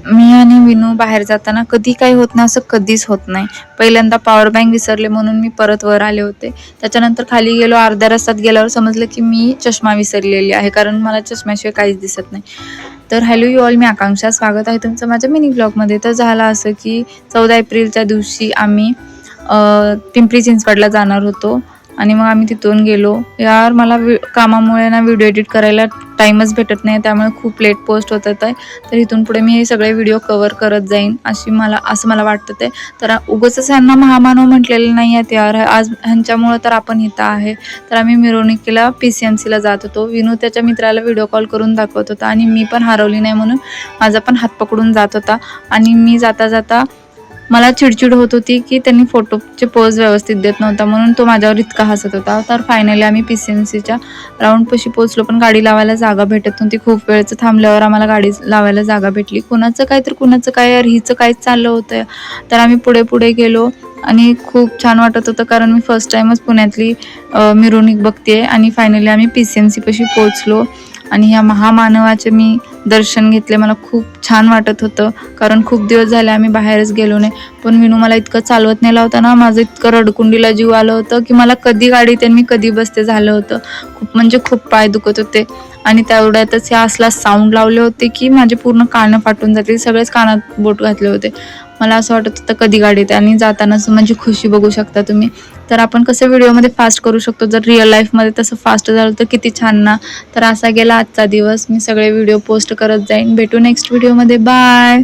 मी आणि विनू बाहेर जाताना कधी काही होत नाही असं कधीच होत नाही. पहिल्यांदा पॉवर बँक विसरले म्हणून मी परत वर आले होते. त्याच्यानंतर खाली गेलो, अर्ध्या रस्त्यात गेल्यावर समजलं की मी चष्मा विसरलेली आहे, कारण मला चष्म्याशिवाय काहीच दिसत नाही. तर हॅलो यू ऑल, मी आकांक्षा, स्वागत आहे तुमचं माझ्या मिनी ब्लॉगमध्ये. तर झालं असं की 14 एप्रिलच्या दिवशी आम्ही पिंपरी चिंचवडला जाणार होतो आणि मग आम्ही तिथून गेलो. यार मला कामामुळे ना व्हिडिओ एडिट करायला टाईमच भेटत नाही, त्यामुळे खूप लेट पोस्ट होत आहे. तर इथून पुढे मी हे सगळे व्हिडिओ कव्हर करत जाईन असं मला वाटतं. ते तर उगाचच ह्यांना महामानव म्हटलेलं नाही आहेत यार, आज ह्यांच्यामुळं तर आपण इथं आहे. तर आम्ही मिरवणुकीला PCMCला जात होतो. विनू त्याच्या मित्राला व्हिडिओ कॉल करून दाखवत होता आणि मी पण हरवली नाही म्हणून माझा पण हात पकडून जात होता. आणि मी जाता जाता मला चिडचिड होत होती की त्यांनी फोटोचे पोज व्यवस्थित देत नव्हता म्हणून तो माझ्यावर इतका हसत होता. तर फायनली आम्ही PCMCच्या राऊंडपाशी पोचलो, पण गाडी लावायला जागा भेटत नव्हती. खूप वेळचं थांबल्यावर आम्हाला गाडी लावायला जागा भेटली. कुणाचं काय तर कुणाचं काय, यार हिचं काहीच चाललं होतं. तर आम्ही पुढे गेलो आणि खूप छान वाटत होतं, कारण मी फर्स्ट टाईमच पुण्यातली मिरवणूक बघते. आणि फायनली आम्ही PCMCपाशी पोचलो आणि ह्या महामानवाचे मी दर्शन घेतले. मला खूप छान वाटत होतं, कारण खूप दिवस झाले आम्ही बाहेरच गेलो नाही. पण विनू मला इतकं चालवत नेला होता ना, माझं इतकं रडकुंडीला जीव आलं होतं की मला कधी गाडीत मी कधी बसते झालं होतं. खूप म्हणजे खूप पाय दुखत होते. आणि तेवढ्यातच हे असला साऊंड लावले होते की माझे पूर्ण कानं फाटून जातील. सगळेच कानात बोट घातले होते. मला असं वाटत होतं कधी गाडीत. आणि जातानाच म्हणजे खुशी बघू शकता तुम्ही. तर आपण कसं व्हिडिओमध्ये फास्ट करू शकतो, जर रिअल लाईफमध्ये तसं फास्ट झालं तर किती छान ना. तर असा गेला आजचा दिवस. मी सगळे व्हिडिओ पोस्ट करत जाईन. भेटू नेक्स्ट व्हिडिओमध्ये. बाय.